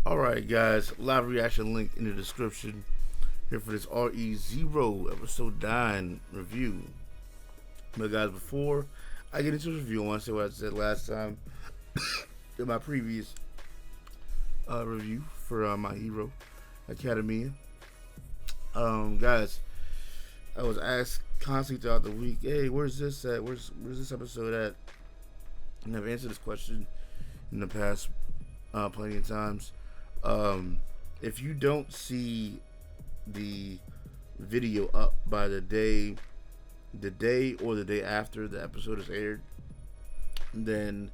Alright, guys, live reaction link in the description here for this REZero episode 9 review. But, guys, before I get into the review, I want to say what I said last time in my previous review for My Hero Academia. Guys, I was asked constantly throughout the week, hey, where's this at? Where's this episode at? And I've answered this question in the past plenty of times. If you don't see the video up by the day or the day after the episode is aired, then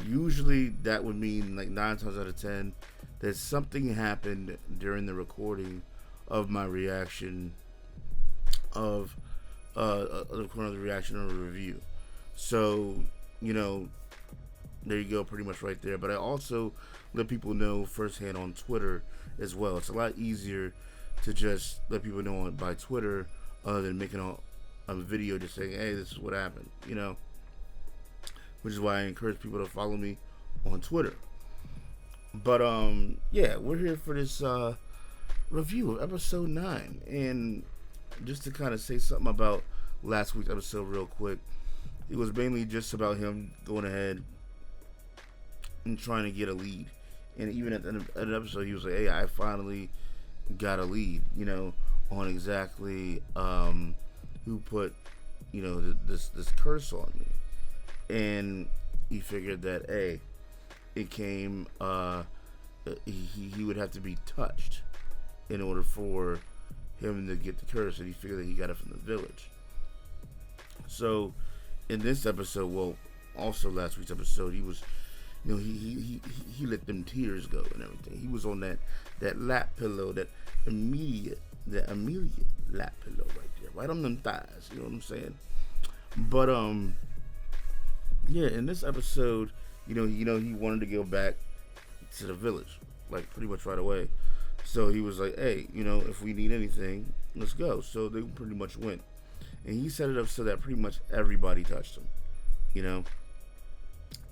usually that would mean, like, 9 times out of 10 that something happened during the recording of my reaction of the reaction or review. So, there you go, pretty much right there. But I also let people know firsthand on Twitter as well. It's a lot easier to just let people know by Twitter than making a video just saying, hey, this is what happened, which is why I encourage people to follow me on Twitter. But yeah, we're here for this review of episode 9, and just to kind of say something about last week's episode real quick, it was mainly just about him going ahead and trying to get a lead. And even at the end of the episode, he was like, hey, I finally got a lead, on exactly who put, this curse on me. And he figured that, hey, it came, he would have to be touched in order for him to get the curse. And he figured that he got it from the village. So, in this episode, well, also last week's episode, he was, he let them tears go and everything. He was on that lap pillow, that Amelia lap pillow right there, right on them thighs. You know what I'm saying? But yeah, in this episode, he wanted to go back to the village, like, pretty much right away. So he was like, hey, if we need anything, let's go. So they pretty much went, and he set it up so that pretty much everybody touched him,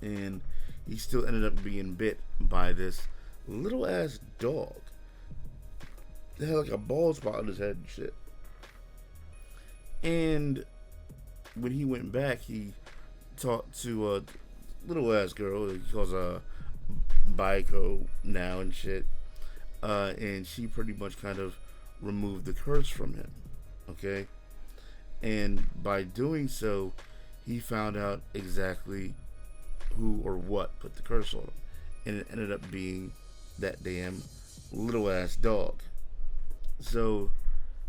and he still ended up being bit by this little ass dog. It had like a bald spot on his head and shit. And when he went back, he talked to a little ass girl. He calls Baiko now and shit. And she pretty much kind of removed the curse from him. Okay? And by doing so, he found out exactly who or what put the curse on him, and it ended up being that damn little ass dog. So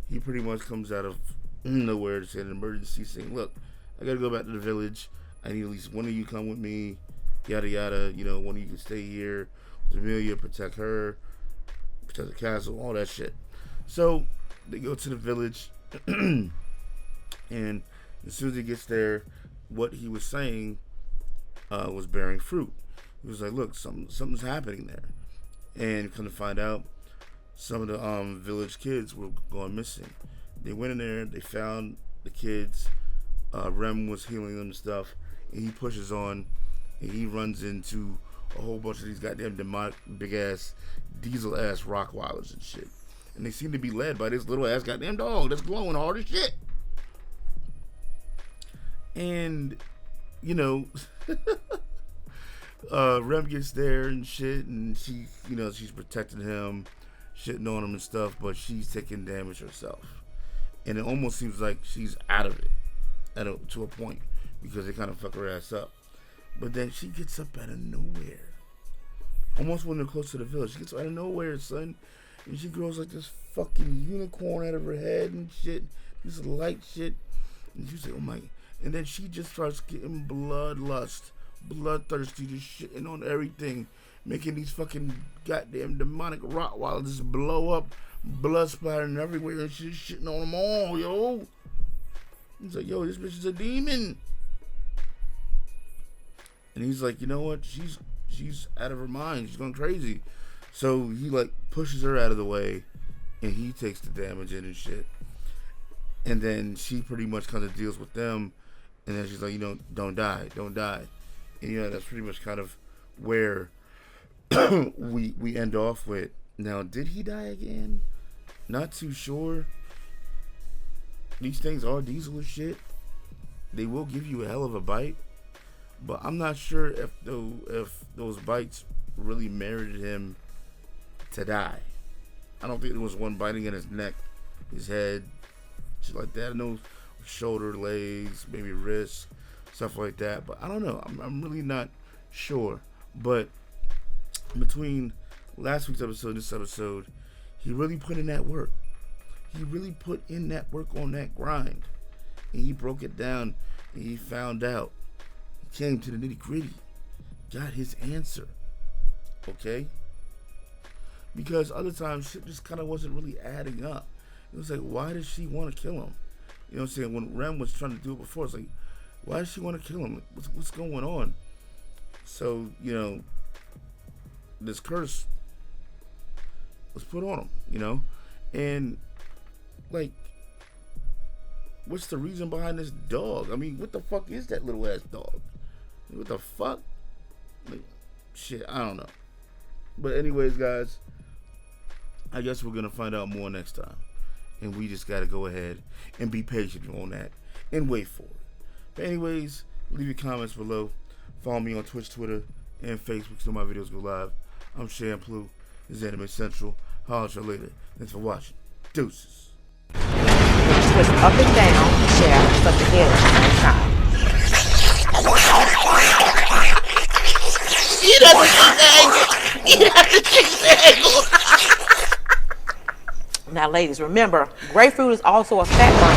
he pretty much comes out of nowhere to say an emergency, saying, look, I gotta go back to the village, I need at least one of you come with me, yada yada, one of you can stay here with Amelia, protect her, protect the castle, all that shit. So they go to the village, and as soon as he gets there, what he was saying was bearing fruit. He was like, look, something's happening there. And come to find out, some of the village kids were going missing. They went in there, they found the kids, Rem was healing them and stuff, and he pushes on, and he runs into a whole bunch of these goddamn demonic, big ass, diesel ass Rockwilders and shit. And they seem to be led by this little ass goddamn dog that's glowing hard as shit. And Rem gets there and shit, and she, she's protecting him, shitting on him and stuff, but she's taking damage herself. And it almost seems like she's out of it to a point, because they kind of fuck her ass up. But then she gets up out of nowhere, almost when they're close to the village. She gets out of nowhere, son, and she grows like this fucking unicorn out of her head and shit, this light shit. And she's like, oh my. And then she just starts getting bloodthirsty, just shitting on everything, making these fucking goddamn demonic Rottweilers just blow up, blood splattering everywhere, and she's shitting on them all, yo. He's like, yo, this bitch is a demon. And he's like, you know what? She's out of her mind. She's going crazy. So he, like, pushes her out of the way, and he takes the damage in and shit. And then she pretty much kind of deals with them. And then she's like, don't die. And, that's pretty much kind of where we end off with, now, did he die again? Not too sure. These things are diesel as shit. They will give you a hell of a bite, but I'm not sure if those bites really merited him to die. I don't think there was one biting in his neck, his head, shit like that. I know shoulder, legs, maybe wrists, stuff like that. But I don't know. I'm really not sure. But between last week's episode and this episode, he really put in that work. He really put in that work on that grind. And he broke it down. And he found out. He came to the nitty gritty. Got his answer. Okay? Because other times shit just kind of wasn't really adding up. It was like, why does she want to kill him? You know what I'm saying? When Rem was trying to do it before, it's like, why does she want to kill him? What's going on? So, you know, this curse was put on him, you know? And, like, what's the reason behind this dog? I mean, what the fuck is that little ass dog? What the fuck? Like, shit, I don't know. But anyways, guys, I guess we're going to find out more next time. And we just got to go ahead and be patient on that and wait for it. But anyways, leave your comments below. Follow me on Twitch, Twitter, and Facebook so my videos go live. I'm CenTruL. This is AnimeCenTruL. Holla at you later. Thanks for watching. Deuces. Twist up and down, share, stuff together at the same time. You have to fix the angle. Now, ladies, remember, grapefruit is also a fat burner.